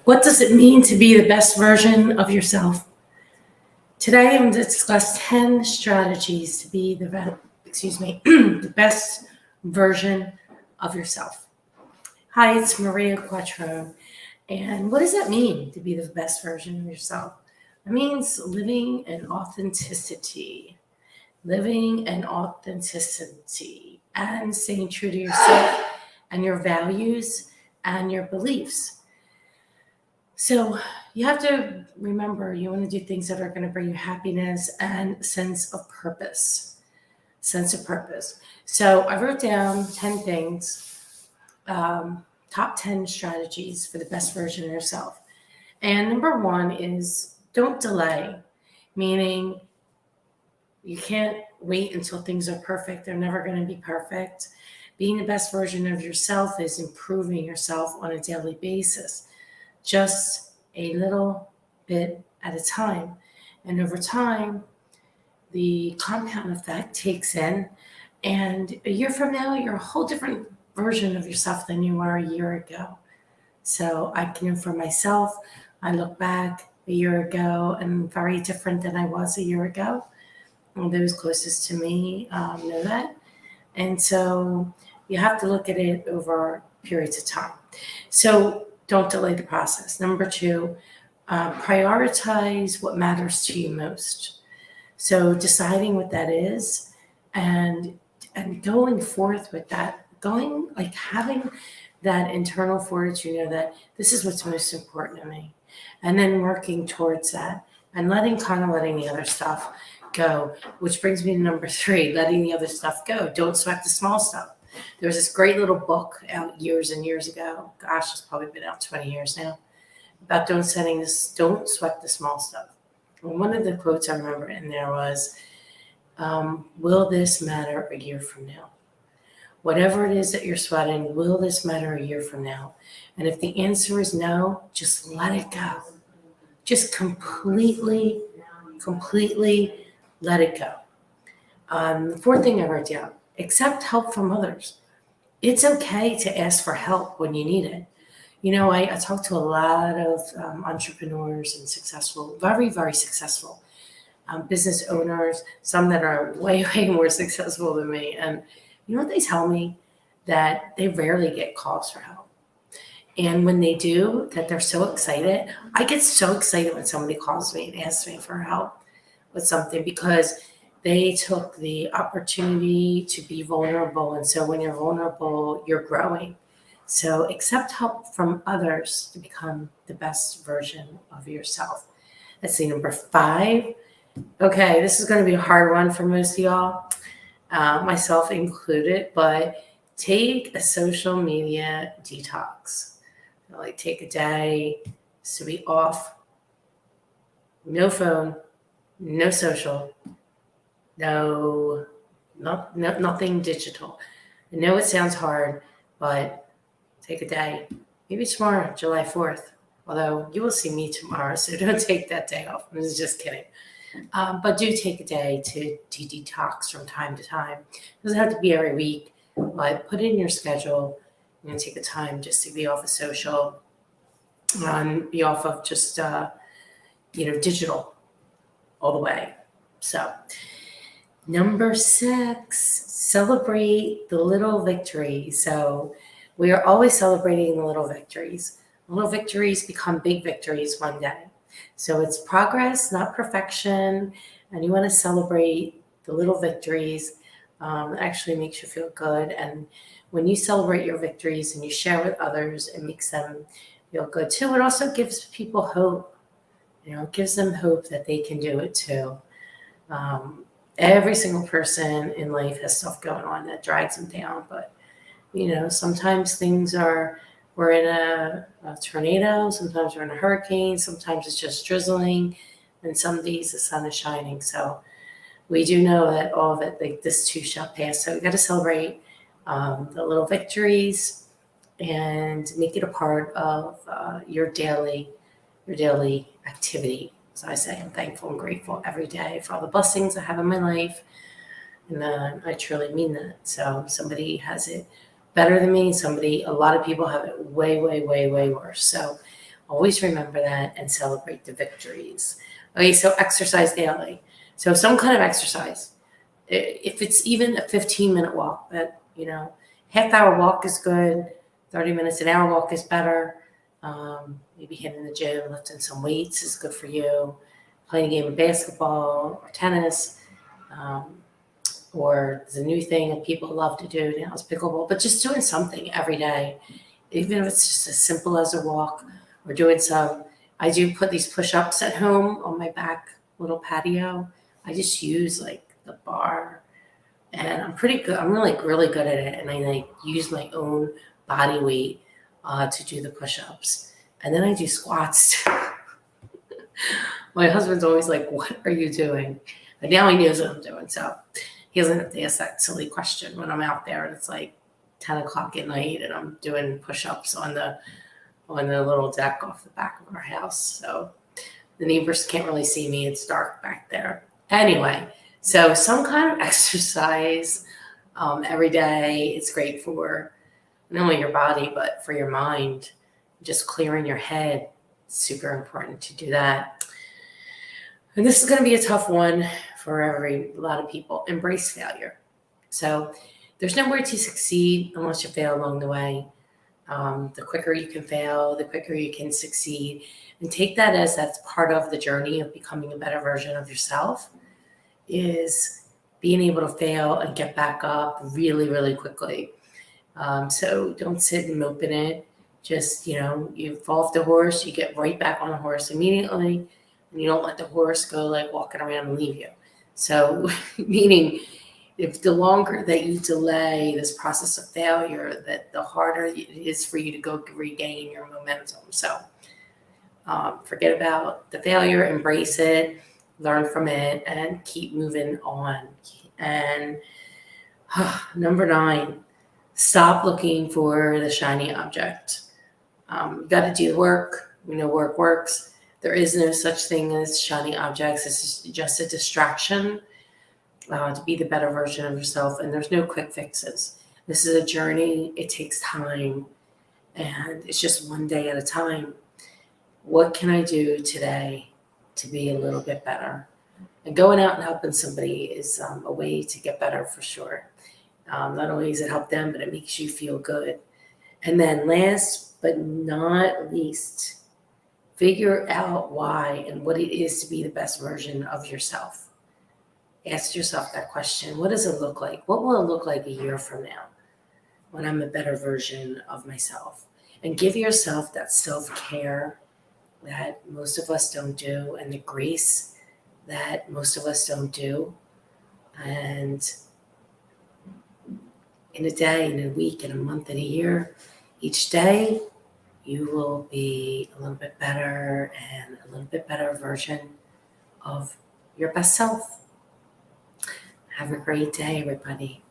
What does it mean to be the best version of yourself? Today, I'm going to discuss 10 strategies to be the the best version of yourself. Hi, it's Maria Quattro. And what does that mean to be the best version of yourself? It means living in authenticity, and staying true to yourself and your values and your beliefs. So you have to remember you want to do things that are going to bring you happiness and sense of purpose. So I wrote down 10 things, top 10 strategies for the best version of yourself. And number one is don't delay, meaning you can't wait until things are perfect. They're never going to be perfect. Being the best version of yourself is improving yourself on a daily basis, just a little bit at a time. And over time, the compound effect takes in. And a year from now, you're a whole different version of yourself than you were a year ago. So I can, for myself, I look back a year ago and I'm very different than I was a year ago. And those closest to me know that. And so you have to look at it over periods of time. So don't delay the process. Number two, prioritize what matters to you most. So deciding what that is and going forth with that, having that internal fortitude, you know, that this is what's most important to me. And then working towards that and letting the other stuff go, which brings me to number three, letting the other stuff go. Don't sweat the small stuff. There was this great little book out years and years ago. Gosh, it's probably been out 20 years now, about don't sweat the small stuff. And one of the quotes I remember in there was, will this matter a year from now? Whatever it is that you're sweating, will this matter a year from now? And if the answer is no, just let it go. Just completely let it go. The fourth thing I wrote down, accept help from others. It's okay to ask for help when you need it. You know, I talk to a lot of entrepreneurs and very, very successful business owners, some that are way, way more successful than me. And you know what they tell me? That they rarely get calls for help. And when they do, that they're so excited. I get so excited when somebody calls me and asks me for help with something because they took the opportunity to be vulnerable. And so when you're vulnerable, you're growing. So accept help from others to become the best version of yourself. Let's see, number 5. Okay, this is going to be a hard one for most of y'all, myself included, but take a social media detox. Like take a day to be off, no phone, no social, nothing digital. I know it sounds hard, but take a day. Maybe tomorrow, July 4th. Although you will see me tomorrow, so don't take that day off. I was just kidding. But do take a day to detox from time to time. It doesn't have to be every week, but put it in your schedule. Take a time just to be off of social, be off of just digital all the way. So number 6, celebrate the little victories. So we are always celebrating the little victories. Little victories become big victories one day. So it's progress, not perfection. And you want to celebrate the little victories. It actually makes you feel good. And when you celebrate your victories and you share with others, it makes them feel good too. It also gives people hope. It gives them hope that they can do it too. Every single person in life has stuff going on that drags them down. But, sometimes we're in a tornado, sometimes we're in a hurricane, sometimes it's just drizzling, and some days the sun is shining. So we do know that all of it, like this too shall pass. So we got to celebrate the little victories and make it a part of your daily activity. So I say I'm thankful and grateful every day for all the blessings I have in my life. And I truly mean that. So somebody has it better than me. A lot of people have it way, way, way, way worse. So always remember that and celebrate the victories. Okay, so exercise daily. So some kind of exercise. If it's even a 15-minute walk, but half-hour walk is good. 30 minutes, an hour walk is better. Maybe hitting the gym, lifting some weights is good for you. Playing a game of basketball or tennis, or the new thing that people love to do now is pickleball. But just doing something every day, even if it's just as simple as a walk or doing some. I do put these push-ups at home on my back little patio. I just use like the bar, and I'm pretty good. I'm really good at it, and I use my own body weight to do the push-ups, and then I do squats. My husband's always like, "What are you doing?" But now he knows what I'm doing, so he doesn't have to ask that silly question when I'm out there and it's like 10 o'clock at night and I'm doing push-ups on the little deck off the back of our house. So the neighbors can't really see me. It's dark back there. Anyway, so some kind of exercise every day. It's great for not only your body, but for your mind. Just clearing your head. Super important to do that. And this is going to be a tough one for a lot of people. Embrace failure. So there's nowhere to succeed unless you fail along the way. The quicker you can fail, the quicker you can succeed. And take that as that's part of the journey of becoming a better version of yourself, is being able to fail and get back up really, really quickly. So don't sit and mope in it. Just, you fall off the horse, you get right back on the horse immediately, and you don't let the horse go like walking around and leave you. So meaning if the longer that you delay this process of failure, that the harder it is for you to go regain your momentum. So forget about the failure, embrace it, learn from it, and keep moving on. And number 9, stop looking for the shiny object. You got to do the work. We know work works. There is no such thing as shiny objects. It's just a distraction to be the better version of yourself. And there's no quick fixes. This is a journey. It takes time. And it's just one day at a time. What can I do today to be a little bit better? And going out and helping somebody is a way to get better for sure. Not only does it help them, but it makes you feel good. And then last but not least, figure out why and what it is to be the best version of yourself. Ask yourself that question. What does it look like? What will it look like a year from now when I'm a better version of myself? And give yourself that self-care that most of us don't do, and the grace that most of us don't do. And in a day, in a week, in a month, in a year, each day, you will be a little bit better and a little bit better version of your best self. Have a great day, everybody.